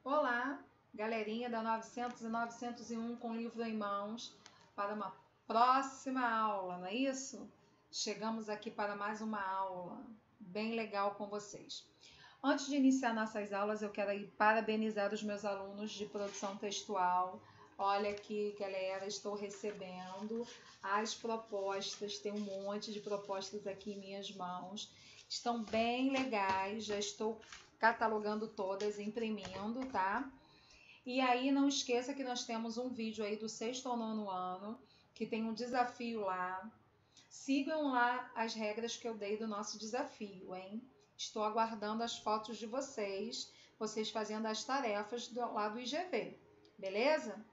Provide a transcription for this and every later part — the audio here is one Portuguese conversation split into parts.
Olá, galerinha da 900 e 901 com livro em mãos, para uma próxima aula, não é isso? Chegamos aqui para mais uma aula bem legal com vocês. Antes de iniciar nossas aulas, eu quero aí parabenizar os meus alunos de produção textual. Olha aqui, galera, estou recebendo as propostas, tem um monte de propostas aqui em minhas mãos. Estão bem legais, já estou catalogando todas, imprimindo, tá? E aí não esqueça que nós temos um vídeo aí do 6º ao 9º ano, que tem um desafio lá. Sigam lá as regras que eu dei do nosso desafio, hein? Estou aguardando as fotos de vocês fazendo as tarefas lá do IGV, beleza?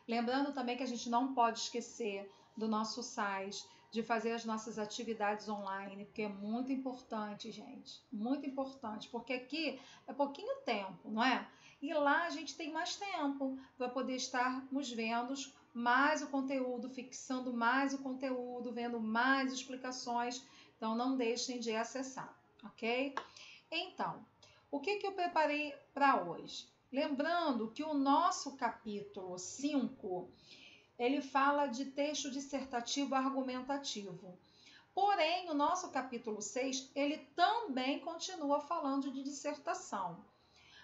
Lembrando também que a gente não pode esquecer do nosso site, de fazer as nossas atividades online, porque é muito importante, gente, muito importante, porque aqui é pouquinho tempo, não é? E lá a gente tem mais tempo para poder estarmos vendo mais o conteúdo, fixando mais o conteúdo, vendo mais explicações, então não deixem de acessar, ok? Então, o que eu preparei para hoje? Lembrando que o nosso capítulo 5, ele fala de texto dissertativo argumentativo. Porém, o nosso capítulo 6, ele também continua falando de dissertação.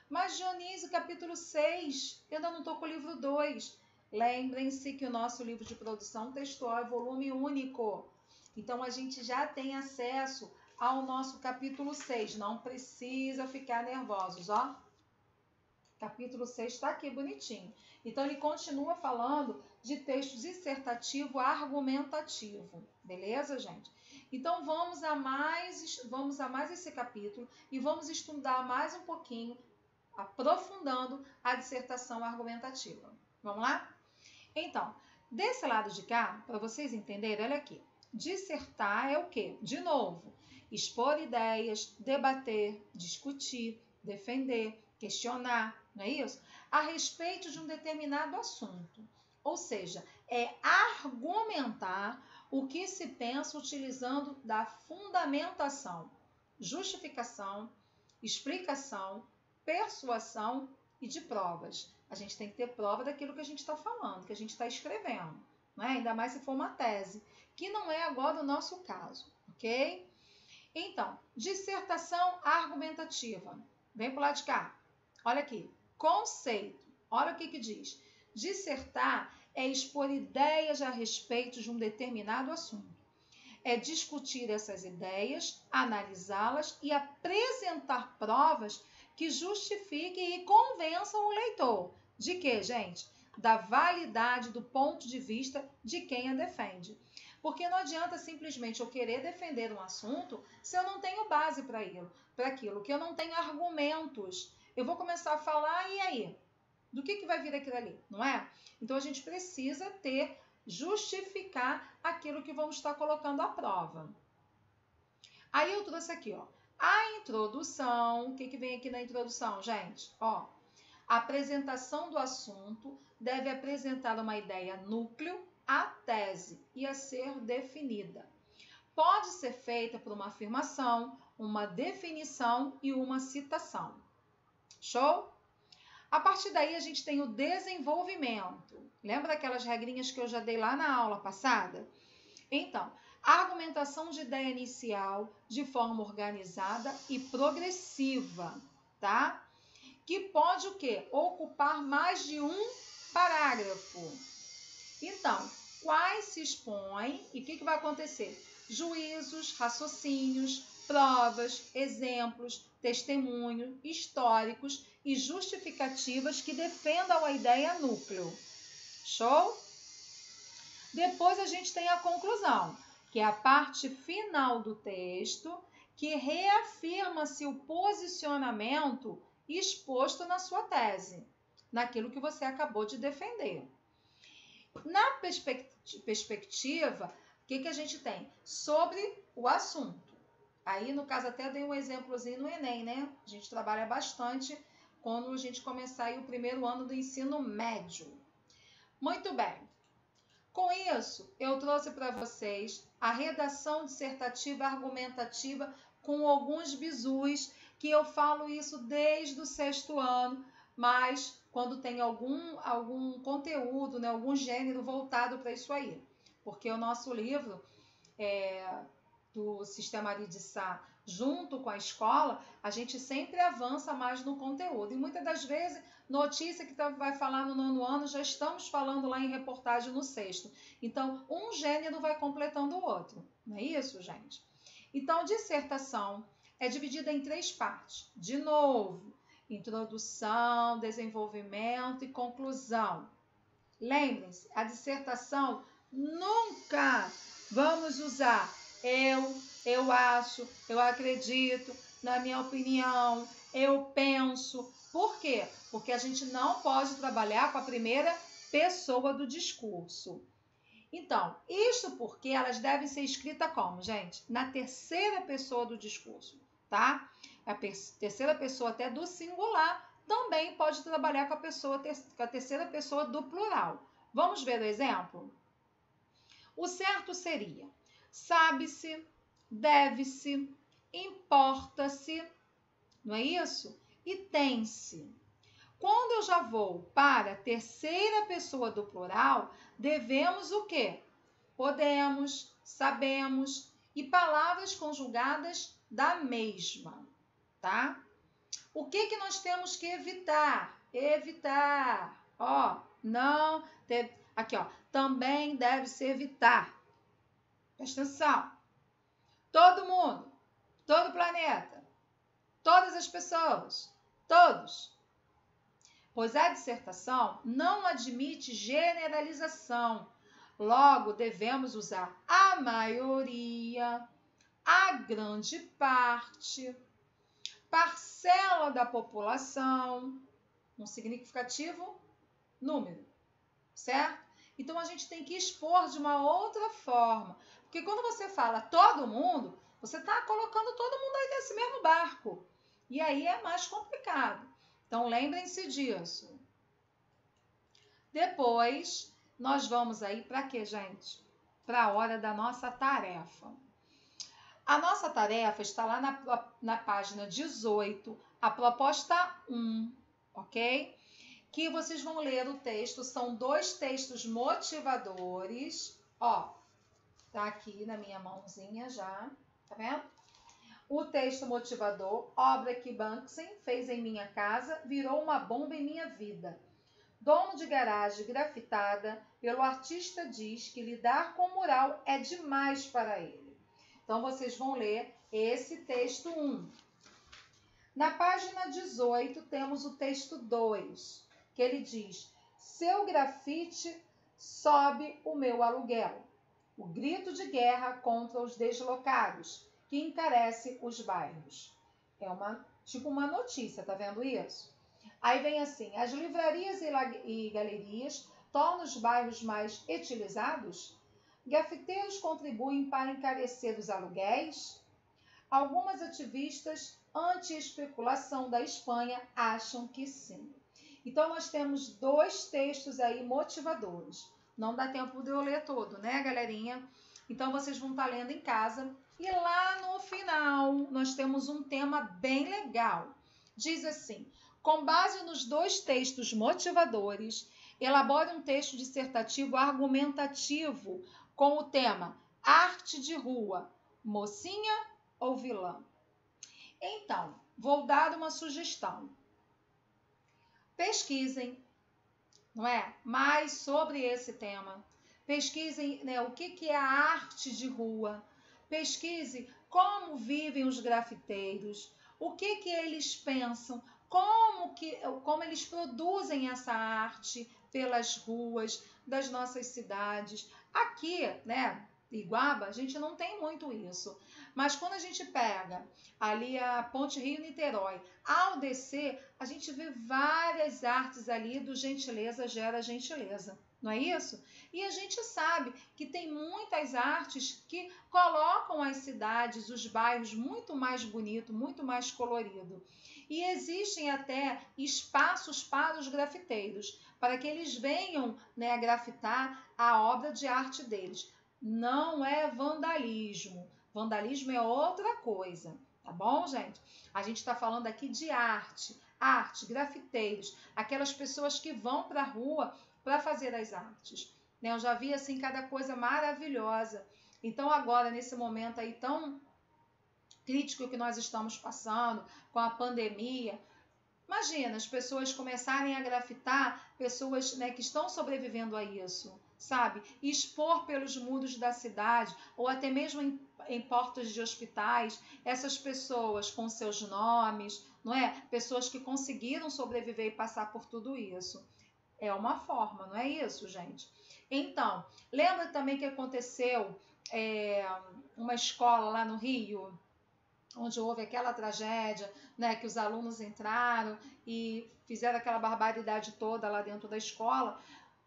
Mas, Dionísio, capítulo 6, eu ainda não estou com o livro 2. Lembrem-se que o nosso livro de produção textual é volume único. Então, a gente já tem acesso ao nosso capítulo 6. Não precisa ficar nervosos, ó. Capítulo 6 está aqui bonitinho. Então, ele continua falando de texto dissertativo argumentativo. Beleza, gente? Então, vamos a mais esse capítulo e vamos estudar mais um pouquinho, aprofundando a dissertação argumentativa. Vamos lá? Então, desse lado de cá, para vocês entenderem, olha aqui. Dissertar é o quê? De novo, expor ideias, debater, discutir, defender, questionar, não é isso? A respeito de um determinado assunto. Ou seja, é argumentar o que se pensa utilizando da fundamentação, justificação, explicação, persuasão e de provas. A gente tem que ter prova daquilo que a gente está falando, que a gente está escrevendo, né? Ainda mais se for uma tese, que não é agora o nosso caso, ok? Então, dissertação argumentativa. Vem para o lado de cá. Olha aqui. Conceito. Olha o que diz. Dissertar é expor ideias a respeito de um determinado assunto. É discutir essas ideias, analisá-las e apresentar provas que justifiquem e convençam o leitor. De quê, gente? Da validade do ponto de vista de quem a defende. Porque não adianta simplesmente eu querer defender um assunto se eu não tenho base para aquilo, que eu não tenho argumentos. Eu vou começar a falar e aí? Do que vai vir aquilo ali, não é? Então, a gente precisa justificar aquilo que vamos estar colocando à prova. Aí eu trouxe aqui, ó, a introdução. O que vem aqui na introdução, gente? Ó, a apresentação do assunto deve apresentar uma ideia núcleo, a tese e a ser definida. Pode ser feita por uma afirmação, uma definição e uma citação. Show? A partir daí a gente tem o desenvolvimento. Lembra daquelas regrinhas que eu já dei lá na aula passada? Então, a argumentação de ideia inicial de forma organizada e progressiva, tá? Que pode o quê? Ocupar mais de um parágrafo. Então, quais se expõem e o que vai acontecer? Juízos, raciocínios, provas, exemplos, testemunhos históricos e justificativas que defendam a ideia núcleo. Show? Depois a gente tem a conclusão, que é a parte final do texto, que reafirma-se o posicionamento exposto na sua tese, naquilo que você acabou de defender. Na perspectiva, o que a gente tem? Sobre o assunto. Aí, no caso, até dei um exemplozinho no Enem, né? A gente trabalha bastante quando a gente começar aí o primeiro ano do ensino médio. Muito bem. Com isso, eu trouxe para vocês a redação dissertativa argumentativa com alguns bizus, que eu falo isso desde o 6º ano, mas quando tem algum conteúdo, né, algum gênero voltado para isso aí. Porque o nosso livro do Sistema Ari de Sá, junto com a escola, a gente sempre avança mais no conteúdo. E muitas das vezes, notícia que vai falar no 9º ano, já estamos falando lá em reportagem no 6º. Então, um gênero vai completando o outro. Não é isso, gente? Então, dissertação é dividida em 3 partes. De novo, introdução, desenvolvimento e conclusão. Lembrem-se, a dissertação nunca vamos usar eu acho, eu acredito, na minha opinião, eu penso. Por quê? Porque a gente não pode trabalhar com a primeira pessoa do discurso. Então, isso porque elas devem ser escritas como, gente? Na terceira pessoa do discurso, tá? A terceira pessoa até do singular também pode trabalhar com a terceira pessoa do plural. Vamos ver o exemplo? O certo seria: sabe-se, deve-se, importa-se, não é isso? E tem-se. Quando eu já vou para a terceira pessoa do plural, devemos o quê? Podemos, sabemos e palavras conjugadas da mesma, tá? O que nós temos que evitar? Evitar. Ó, não, aqui ó, também deve se evitar. Presta atenção. Todo mundo, todo o planeta, todas as pessoas, todos. Pois a dissertação não admite generalização. Logo, devemos usar a maioria, a grande parte, parcela da população, um significativo número, certo? Então, a gente tem que expor de uma outra forma. Porque quando você fala todo mundo, você está colocando todo mundo aí nesse mesmo barco. E aí é mais complicado. Então, lembrem-se disso. Depois, nós vamos aí para quê, gente? Para a hora da nossa tarefa. A nossa tarefa está lá na página 18, a proposta 1, ok? Que vocês vão ler o texto, são 2 textos motivadores, ó, tá aqui na minha mãozinha já, tá vendo? O texto motivador, obra que Banksy fez em minha casa, virou uma bomba em minha vida. Dono de garagem grafitada, pelo artista diz que lidar com mural é demais para ele. Então, vocês vão ler esse texto 1. Na página 18, temos o texto 2, que ele diz: seu grafite sobe o meu aluguel. O grito de guerra contra os deslocados, que encarece os bairros. É tipo uma notícia, tá vendo isso? Aí vem assim: as livrarias e galerias tornam os bairros mais etilizados? Grafiteiros contribuem para encarecer os aluguéis? Algumas ativistas anti-especulação da Espanha acham que sim. Então, nós temos 2 textos aí motivadores. Não dá tempo de eu ler todo, né, galerinha? Então, vocês vão estar lendo em casa. E lá no final, nós temos um tema bem legal. Diz assim: com base nos 2 textos motivadores, elabore um texto dissertativo argumentativo com o tema Arte de Rua, mocinha ou vilã? Então, vou dar uma sugestão. Pesquisem, não é? Mais sobre esse tema. Pesquisem, né, o que é a arte de rua. Pesquise como vivem os grafiteiros, o que eles pensam, como eles produzem essa arte pelas ruas das nossas cidades. Aqui, né, Iguaba, a gente não tem muito isso. Mas quando a gente pega ali a Ponte Rio-Niterói, ao descer, a gente vê várias artes ali do gentileza gera gentileza, não é isso? E a gente sabe que tem muitas artes que colocam as cidades, os bairros muito mais bonito, muito mais colorido. E existem até espaços para os grafiteiros, para que eles venham, né, grafitar a obra de arte deles. Não é vandalismo. Vandalismo é outra coisa, tá bom, gente? A gente está falando aqui de arte. arte, grafiteiros, aquelas pessoas que vão para a rua para fazer as artes. Né? Eu já vi assim cada coisa maravilhosa. Então agora, nesse momento aí tão crítico que nós estamos passando, com a pandemia, imagina as pessoas começarem a grafitar, pessoas, né, que estão sobrevivendo a isso, sabe? E expor pelos muros da cidade, ou até mesmo em portas de hospitais, essas pessoas com seus nomes, não é? Pessoas que conseguiram sobreviver e passar por tudo isso. É uma forma, não é isso, gente? Então, lembra também que aconteceu uma escola lá no Rio, onde houve aquela tragédia, né, que os alunos entraram e fizeram aquela barbaridade toda lá dentro da escola.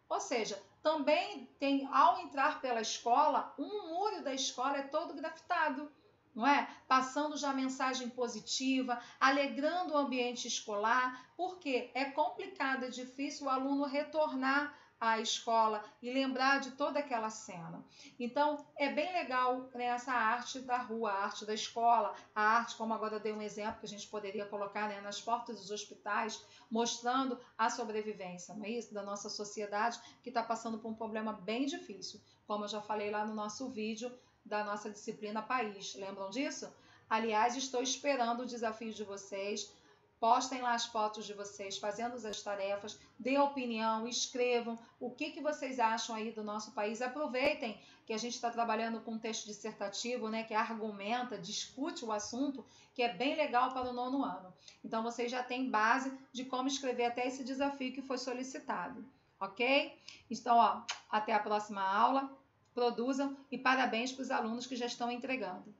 Ou seja, também tem, ao entrar pela escola, um muro da escola é todo grafitado, não é? Passando já mensagem positiva, alegrando o ambiente escolar, porque é complicado, é difícil o aluno retornar à escola e lembrar de toda aquela cena. Então, é bem legal, né, essa arte da rua, a arte da escola, a arte, como agora eu dei um exemplo que a gente poderia colocar, né, nas portas dos hospitais, mostrando a sobrevivência, não é isso? Da nossa sociedade que está passando por um problema bem difícil, como eu já falei lá no nosso vídeo da nossa disciplina País. Lembram disso? Aliás, estou esperando o desafio de vocês. Postem lá as fotos de vocês fazendo as tarefas, dêem opinião, escrevam o que vocês acham aí do nosso país. Aproveitem que a gente está trabalhando com um texto dissertativo, né, que argumenta, discute o assunto, que é bem legal para o 9º ano. Então, vocês já têm base de como escrever até esse desafio que foi solicitado, ok? Então, ó, até a próxima aula, produzam e parabéns para os alunos que já estão entregando.